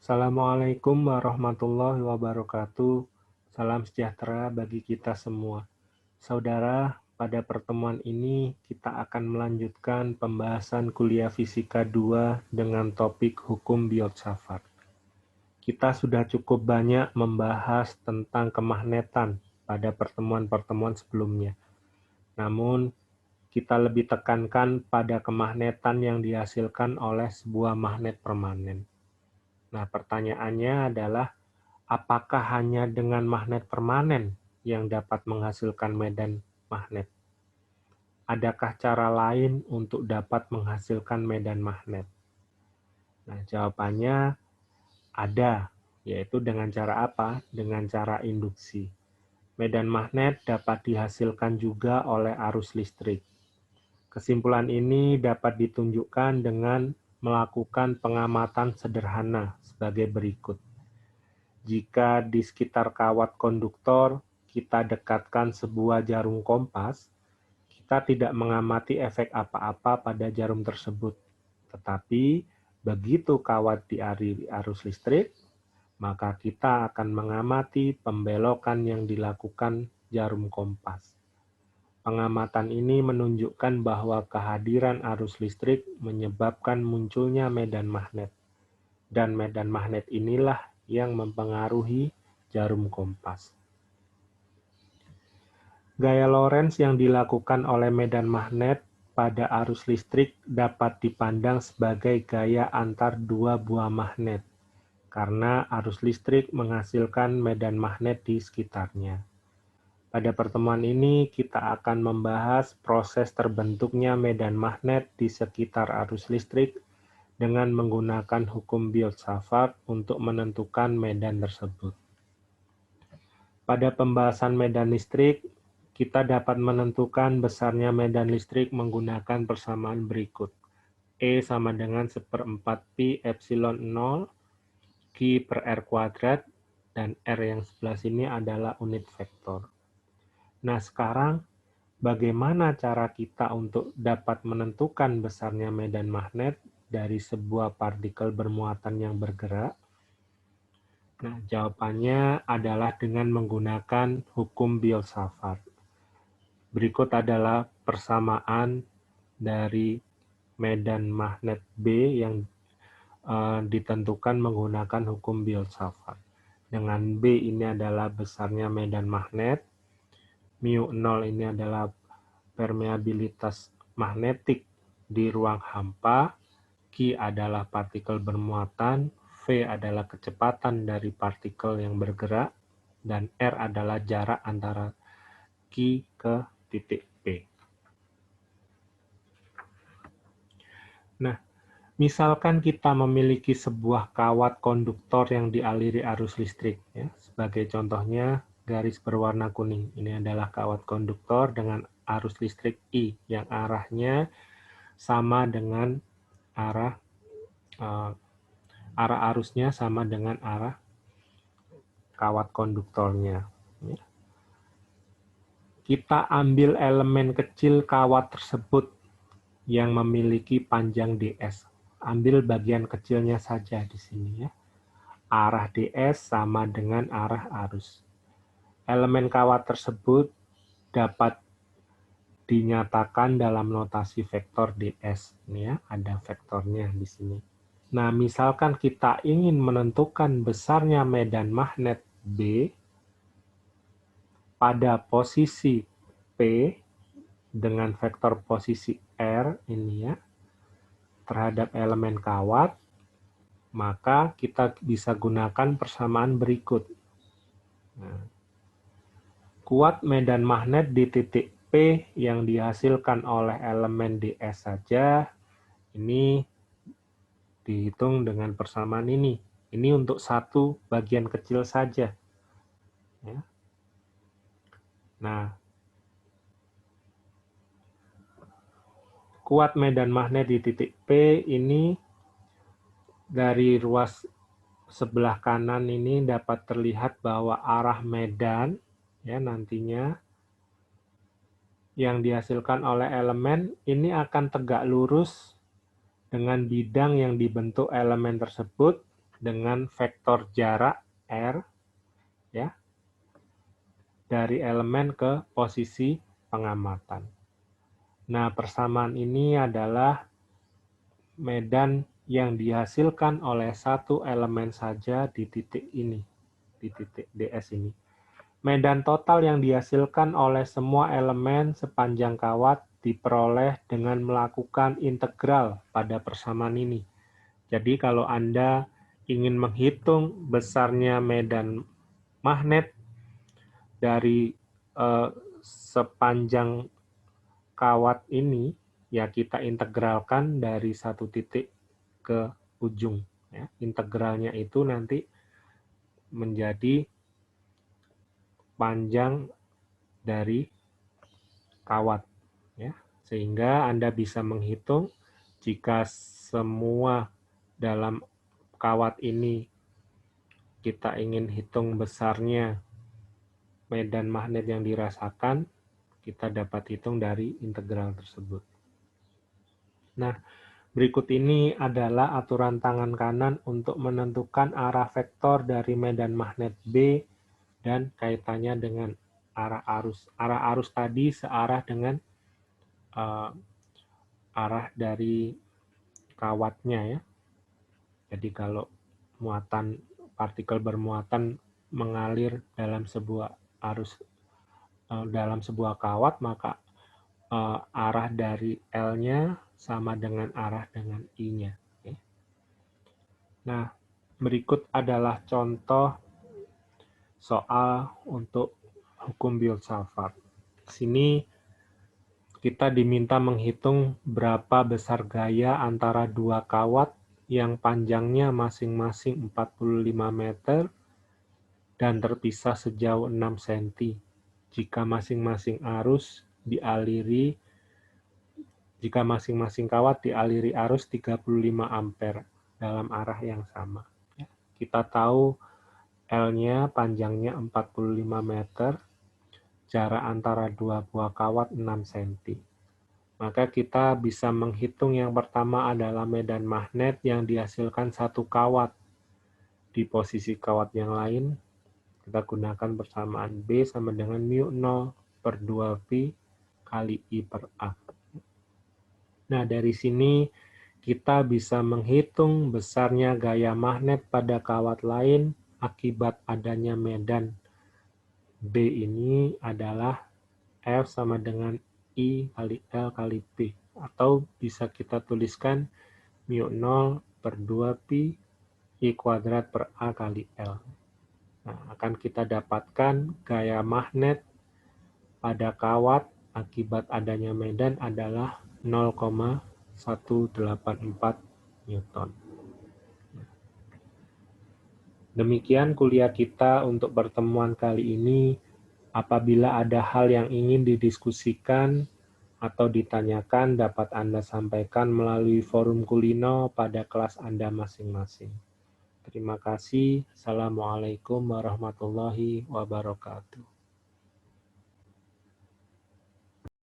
Assalamualaikum warahmatullahi wabarakatuh. Salam sejahtera bagi kita semua. Saudara, pada pertemuan ini kita akan melanjutkan pembahasan kuliah Fisika 2 dengan topik hukum filsafat. Kita sudah cukup banyak membahas tentang kemagnetan pada pertemuan-pertemuan sebelumnya. Namun, kita lebih tekankan pada kemagnetan yang dihasilkan oleh sebuah magnet permanen. Nah, pertanyaannya adalah, apakah hanya dengan magnet permanen yang dapat menghasilkan medan magnet? Adakah cara lain untuk dapat menghasilkan medan magnet? Nah, jawabannya ada, yaitu dengan cara apa? Dengan cara induksi. Medan magnet dapat dihasilkan juga oleh arus listrik. Kesimpulan ini dapat ditunjukkan dengan melakukan pengamatan sederhana sebagai berikut. Jika di sekitar kawat konduktor kita dekatkan sebuah jarum kompas, kita tidak mengamati efek apa-apa pada jarum tersebut. Tetapi begitu kawat dialiri arus listrik, maka kita akan mengamati pembelokan yang dilakukan jarum kompas. Pengamatan ini menunjukkan bahwa kehadiran arus listrik menyebabkan munculnya medan magnet. Dan medan magnet inilah yang mempengaruhi jarum kompas. Gaya Lorentz yang dilakukan oleh medan magnet pada arus listrik dapat dipandang sebagai gaya antar dua buah magnet, karena arus listrik menghasilkan medan magnet di sekitarnya. Pada pertemuan ini, kita akan membahas proses terbentuknya medan magnet di sekitar arus listrik dengan menggunakan hukum filsafat untuk menentukan medan tersebut. Pada pembahasan medan listrik, kita dapat menentukan besarnya medan listrik menggunakan persamaan berikut. E sama dengan 1/4 pi epsilon 0, Q per R kuadrat, dan R yang sebelah sini adalah unit vektor. Nah, sekarang bagaimana cara kita untuk dapat menentukan besarnya medan magnet dari sebuah partikel bermuatan yang bergerak? Nah, jawabannya adalah dengan menggunakan hukum filsafat. Berikut adalah persamaan dari medan magnet B yang ditentukan menggunakan hukum filsafat. Dengan B ini adalah besarnya medan magnet, μ0 ini adalah permeabilitas magnetik di ruang hampa, Q adalah partikel bermuatan, V adalah kecepatan dari partikel yang bergerak, dan R adalah jarak antara Q ke titik P. Nah, misalkan kita memiliki sebuah kawat konduktor yang dialiri arus listrik. Ya. Sebagai contohnya, garis berwarna kuning. Ini adalah kawat konduktor dengan arus listrik I, yang arahnya sama dengan arah arusnya sama dengan arah kawat konduktornya. Ya. Kita ambil elemen kecil kawat tersebut yang memiliki panjang ds. Ambil bagian kecilnya saja di sini ya. Arah ds sama dengan arah arus. Elemen kawat tersebut dapat dinyatakan dalam notasi vektor ds. Ini ya, ada vektornya di sini. Nah, misalkan kita ingin menentukan besarnya medan magnet B pada posisi P dengan vektor posisi R ini ya, terhadap elemen kawat, maka kita bisa gunakan persamaan berikut. Nah, kuat medan magnet di titik P yang dihasilkan oleh elemen ds saja, ini dihitung dengan persamaan ini. Ini untuk satu bagian kecil saja. Ya. Nah, kuat medan magnet di titik P ini dari ruas sebelah kanan ini dapat terlihat bahwa arah medan ya nantinya yang dihasilkan oleh elemen ini akan tegak lurus dengan bidang yang dibentuk elemen tersebut dengan vektor jarak R ya dari elemen ke posisi pengamatan. Nah, persamaan ini adalah medan yang dihasilkan oleh satu elemen saja di titik ini, di titik DS ini. Medan total yang dihasilkan oleh semua elemen sepanjang kawat diperoleh dengan melakukan integral pada persamaan ini. Jadi kalau Anda ingin menghitung besarnya medan magnet dari sepanjang kawat ini, ya kita integralkan dari satu titik ke ujung. Ya. Integralnya itu nanti menjadi panjang dari kawat, ya, sehingga Anda bisa menghitung jika semua dalam kawat ini kita ingin hitung besarnya medan magnet yang dirasakan, kita dapat hitung dari integral tersebut. Nah, berikut ini adalah aturan tangan kanan untuk menentukan arah vektor dari medan magnet B dan kaitannya dengan arah arus. Arah arus tadi searah dengan arah dari kawatnya ya. Jadi kalau muatan partikel bermuatan mengalir dalam sebuah arus dalam sebuah kawat, maka arah dari L-nya sama dengan arah dengan I-nya. Nah, berikut adalah contoh soal untuk hukum Biot-Savart. Sini kita diminta menghitung berapa besar gaya antara dua kawat yang panjangnya masing-masing 45 meter dan terpisah sejauh 6 cm. Jika masing-masing kawat dialiri arus 35 ampere dalam arah yang sama. Kita tahu L-nya panjangnya 45 meter, jarak antara dua buah kawat 6 cm. Maka kita bisa menghitung yang pertama adalah medan magnet yang dihasilkan satu kawat. Di posisi kawat yang lain, kita gunakan persamaan B sama dengan mu0 per 2V kali I per A. Nah, dari sini kita bisa menghitung besarnya gaya magnet pada kawat lain akibat adanya medan B ini adalah F sama dengan I kali L kali P. Atau bisa kita tuliskan mu0 per 2Pi I kuadrat per A kali L. Nah, akan kita dapatkan gaya magnet pada kawat akibat adanya medan adalah 0,184 Newton. Demikian kuliah kita untuk pertemuan kali ini. Apabila ada hal yang ingin didiskusikan atau ditanyakan, dapat Anda sampaikan melalui forum Kulino pada kelas Anda masing-masing. Terima kasih. Assalamualaikum warahmatullahi wabarakatuh.